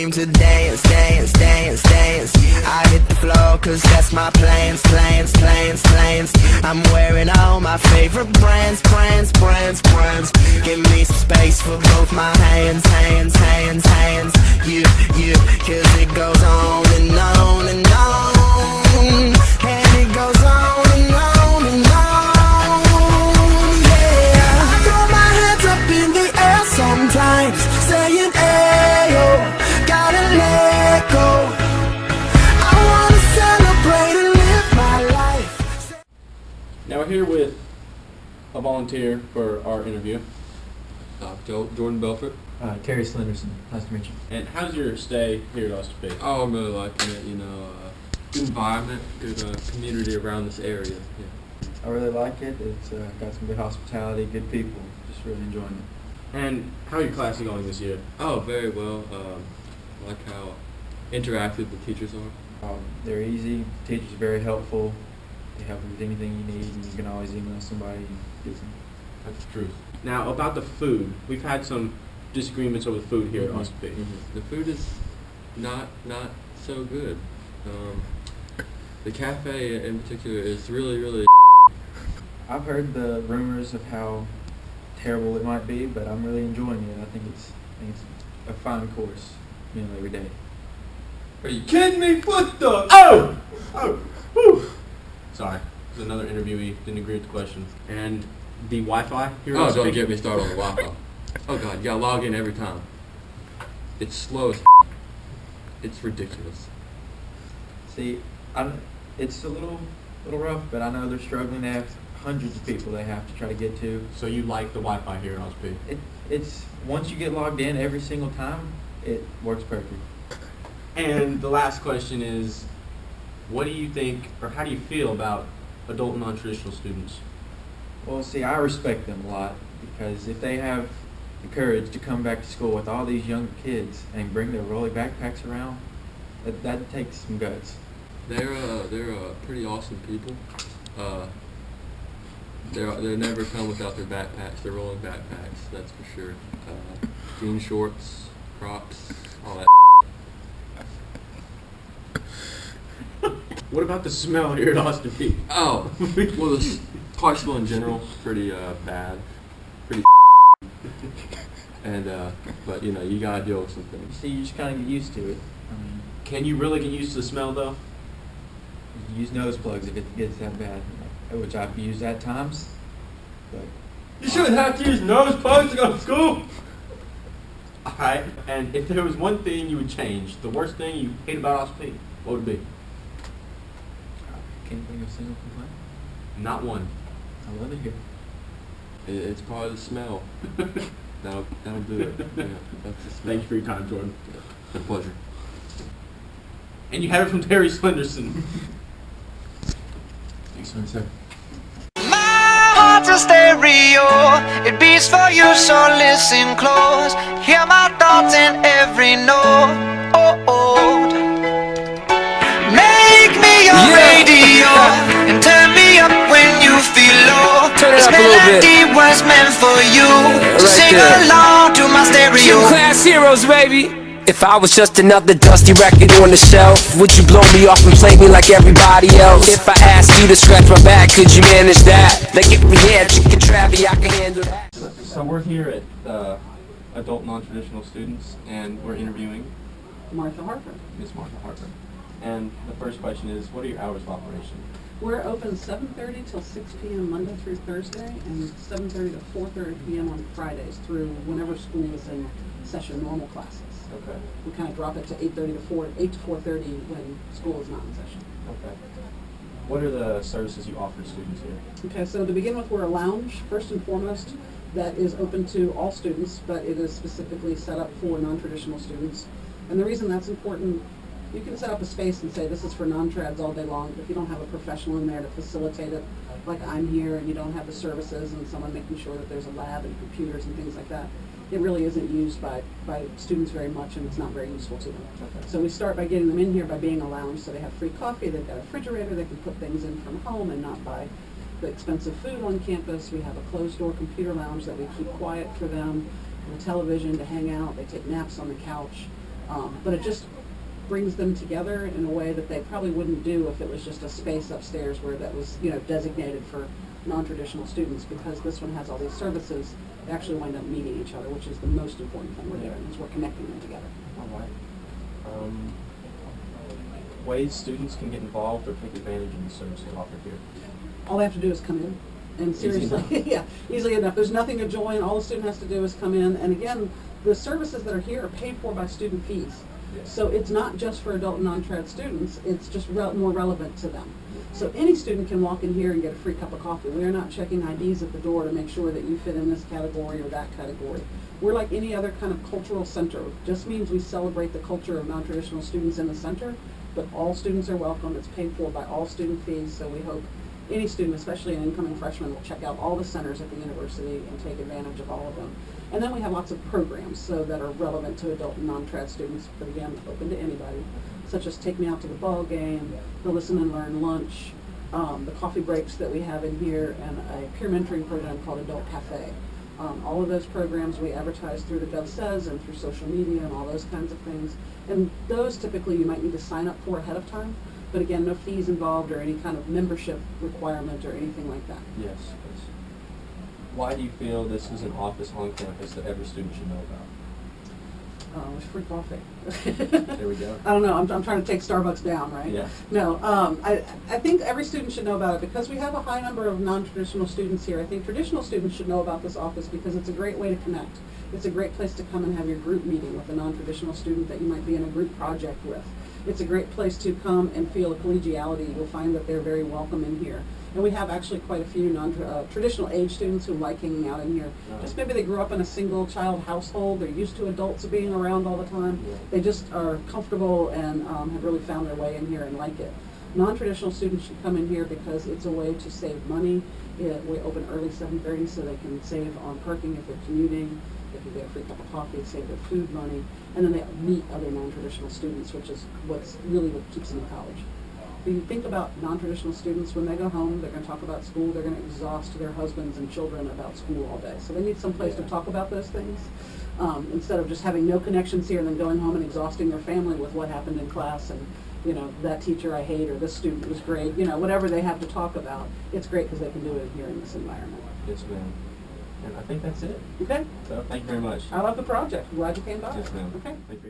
came to dance, dance, dance, dance. I hit the floor cause that's my plans, plans, plans, plans. I'm wearing all my favorite brands, brands, brands, brands. Give me some space for both my hands, hands, hands, hands. You, cause it goes on and on and on. And it goes on and on and on. Yeah, I throw my hands up in the air sometimes, saying ayo, gotta let go. I wanna celebrate and live my life. Now we're here with a volunteer for our interview. Jordan Belfort. Terry Slenderson. Nice to meet you. And how's your stay here at Austin Peay? Oh, I'm really liking it. Good environment, good community around this area. Yeah. I really like it. It's got some good hospitality, good people. Just really enjoying it. And how are your classes going this year? Oh, very well. I like how interactive the teachers are. They're easy. The teacher's very helpful. They help you with anything you need, and you can always email somebody and get some. That's the truth. Now, about the food. We've had some disagreements over the food here at Austin Peay. The food is not so good. The cafe in particular is really. I've heard the rumors of how terrible it might be, but I'm really enjoying it. I think it's a fine course, every day. Are you kidding me? What the? Oh! Whew. Sorry. There's another interviewee didn't agree with the question. And the Wi-Fi here at Austin Peay. Don't get me started on the Wi-Fi. Oh God, you gotta log in every time. It's slow as It's ridiculous. See, it's a little rough, but I know they're struggling. They have hundreds of people they have to try to get to. So you like the Wi-Fi here at Austin Peay? It's once you get logged in every single time, it works perfect. And the last question is, what do you think, or how do you feel about adult and non-traditional students? Well, see, I respect them a lot because if they have the courage to come back to school with all these younger kids and bring their rolly backpacks around, that takes some guts. They're pretty awesome people. They never come without their backpacks. They're rolling backpacks, that's for sure. Jean shorts, Crocs, all that. What about the smell here at Austin Peay? Oh, well, the Clarksville in general, pretty bad, pretty. And but you gotta deal with some things. See, you just kind of get used to it. Can you really get used to the smell though? You use nose plugs if it gets that bad, which I've used at times. But you shouldn't have to use nose plugs to go to school. Alright, and if there was one thing you would change, the worst thing you hate about Austin Peay, what would it be? I can't think of a single complaint. Not one. I love it here. It's probably the smell. That'll do it. Yeah, that's the smell. Thank you for your time, Jordan. It's a pleasure. And you have it from Terry Slenderson. Thanks, sir. My heart's a stereo, it beats for you, so listen close. Hear my thoughts in every note. Make me your radio and turn me up when you feel low. Turn it This up a little bit. melody was meant for you. So Right sing there. along to my stereo. Class heroes, baby. If I was just another dusty record on the shelf, would you blow me off and play me like everybody else? If I asked you to scratch my back, could you manage that? Like if we had chicken Travie, I can handle that. So we're here at adult non-traditional students, and we're interviewing Martha Harper. Miss Martha Harper. And the first question is, what are your hours of operation? We're open 7:30 till 6 p.m. Monday through Thursday, and 7:30 to 4:30 p.m. on Fridays through whenever school is in session, normal classes. Okay. We kind of drop it to 8:30 to 4:30 when school is not in session. Okay. What are the services you offer to students here? Okay, so to begin with, we're a lounge, first and foremost, that is open to all students, but it is specifically set up for non-traditional students. And the reason that's important, you can set up a space and say this is for non-trads all day long, but if you don't have a professional in there to facilitate it, like I'm here, and you don't have the services and someone making sure that there's a lab and computers and things like that, it really isn't used by students very much, and it's not very useful to them. Okay. So we start by getting them in here by being a lounge, so they have free coffee, they've got a refrigerator, they can put things in from home and not buy the expensive food on campus. We have a closed-door computer lounge that we keep quiet for them, and a television to hang out. They take naps on the couch. But it just brings them together in a way that they probably wouldn't do if it was just a space upstairs where that was, designated for non-traditional students, because this one has all these services. They actually wind up meeting each other, which is the most important thing we're doing, is we're connecting them together. All right. Ways students can get involved or take advantage of the services offered here. All they have to do is come in. And seriously, yeah, easily enough. There's nothing to join. All the student has to do is come in. And again, the services that are here are paid for by student fees. Yes. So it's not just for adult and non-trad students. It's just more relevant to them. So any student can walk in here and get a free cup of coffee. We are not checking IDs at the door to make sure that you fit in this category or that category. We're like any other kind of cultural center. It just means we celebrate the culture of non-traditional students in the center, but all students are welcome. It's paid for by all student fees, so we hope any student, especially an incoming freshman, will check out all the centers at the university and take advantage of all of them. And then we have lots of programs so that are relevant to adult and non-trad students, but again, open to anybody, such as Take Me Out to the Ball Game, the Listen and Learn Lunch, the coffee breaks that we have in here, and a peer mentoring program called Adult Cafe. All of those programs we advertise through the GovSays and through social media and all those kinds of things. And those typically you might need to sign up for ahead of time. But again, no fees involved or any kind of membership requirement or anything like that. Yes. Why do you feel this is an office on campus that every student should know about? It's free coffee. There we go. I don't know. I'm trying to take Starbucks down, right? Yeah. No, I think every student should know about it because we have a high number of non-traditional students here. I think traditional students should know about this office because it's a great way to connect. It's a great place to come and have your group meeting with a non-traditional student that you might be in a group project with. It's a great place to come and feel a collegiality. You'll find that they're very welcome in here. And we have actually quite a few non-traditional age students who like hanging out in here. Just maybe they grew up in a single child household. They're used to adults being around all the time. They just are comfortable and have really found their way in here and like it. Non-traditional students should come in here because it's a way to save money. We open early 7:30 so they can save on parking if they're commuting. They can get a free cup of coffee, save their food money, and then they meet other non-traditional students, which is what keeps them in college. When you think about non-traditional students, when they go home, they're going to talk about school. They're going to exhaust their husbands and children about school all day. So they need some place to talk about those things instead of just having no connections here and then going home and exhausting their family with what happened in class and, that teacher I hate or this student was great. Whatever they have to talk about, it's great because they can do it here in this environment. Yes, ma'am. And I think that's it. Okay. So thank you very much. I love the project. I'm glad you came by. Yes, ma'am. Okay. Thank you.